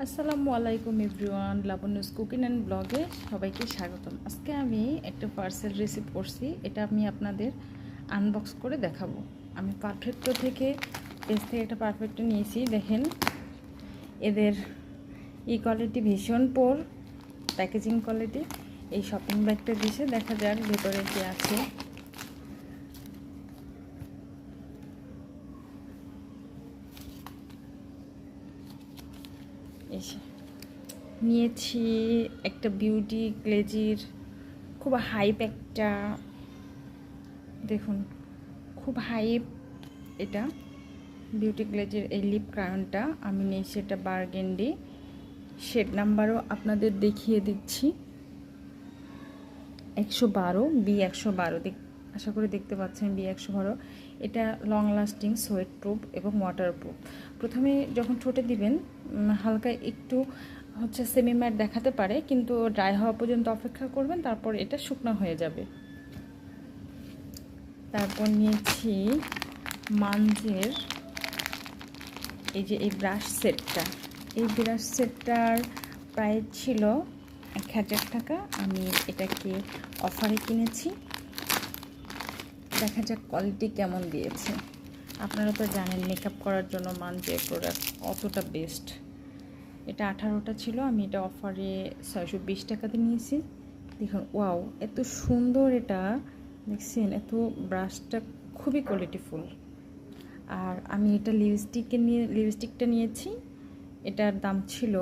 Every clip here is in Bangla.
আসসালামু আলাইকুম এভরিওয়ান, লাবণ্যস কুকিং অ্যান্ড ব্লগে সবাইকে স্বাগতম। আজকে আমি একটা পার্সেল রিসিভ করছি, এটা আমি আপনাদের আনবক্স করে দেখাবো। আমি পারফেক্টো থেকে পেজ থেকে একটা পারফেক্টো নিয়েছি। দেখেন এদের কোয়ালিটি ভীষণ পোর, প্যাকেজিং কোয়ালিটি। এই শপিং ব্যাগটা দিয়েছে, দেখা যাক ভেতরে কি আছে। এসে নিয়েছি একটা বিউটি গ্লেজির, খুব হাইপ একটা, দেখুন খুব হাইপ এটা বিউটি গ্লেজের এই লিপ ক্রায়নটা আমি নিয়েছি। এটা বার্গেন্ডি শেড নাম্বারও আপনাদের দেখিয়ে দিচ্ছি, 112 B112। আশা করি দেখতে পাচ্ছেন B112। এটা লং লাস্টিং, সোয়েট প্রুফ এবং ওয়াটার প্রুফ। প্রথমে যখন ঠোঁটে দিবেন হালকা একটু সেমি ম্যাট দেখাতে পারে, কিন্তু ড্রাই হওয়া পর্যন্ত অপেক্ষা করবেন, তারপর এটা শুকনো হয়ে যাবে। তারপর নিয়েছি মানজের এই ব্রাশ সেটটা। এই ব্রাশ সেটটার প্রাইস ছিল 1000 টাকা। আমি এটাকে অফারে কিনেছি। দেখা যাক কোয়ালিটি কেমন দিয়েছে। আপনারা তো জানেন মেকআপ করার জন্য মানজের প্রোডাক্ট কতটা বেস্ট। এটা 18টা ছিল, আমি এটা অফারে 620 টাকাতে নিয়েছি। দেখুন ওয়াও, এত সুন্দর এটা, দেখছেন? এত ব্রাশটা খুবই কোয়ালিটিফুল। আর আমি এটা লিপস্টিকটা নিয়েছি। এটার দাম ছিল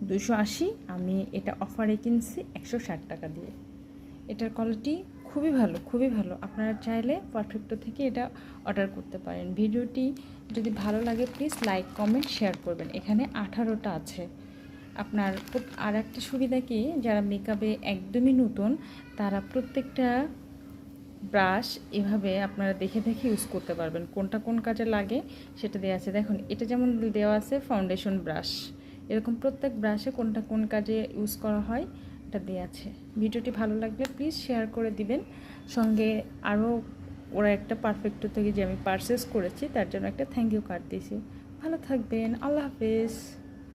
280, আমি এটা অফারে কিনছি 160 টাকা দিয়ে। এটার কোয়ালিটি খুবই ভালো, খুবই ভালো। আপনারা চাইলে পারফেক্টো থেকে এটা অর্ডার করতে পারেন। ভিডিওটি যদি ভালো লাগে প্লিজ লাইক, কমেন্ট, শেয়ার করবেন। এখানে 18টা আছে। আপনার আর একটা সুবিধা কি, যারা মেকআপে একদমই নতুন তারা প্রত্যেকটা ব্রাশ এভাবে আপনারা দেখে দেখে ইউজ করতে পারবেন, কোনটা কোন কাজে লাগে সেটা দেওয়া আছে। দেখুন এটা যেমন দেওয়া আছে ফাউন্ডেশন ব্রাশ, এরকম প্রত্যেক ব্রাশে কোনটা কোন কাজে ইউজ করা হয় এটা দেওয়া আছে। ভিডিওটি ভালো লাগলে প্লিজ শেয়ার করে দিবেন। সঙ্গে আরও ওরা একটা পারফেক্টো থেকে যে আমি পারচেস করেছি তার জন্য একটা থ্যাংক ইউ কার্ড দিয়েছি। ভালো থাকবেন, আল্লাহ হাফেজ।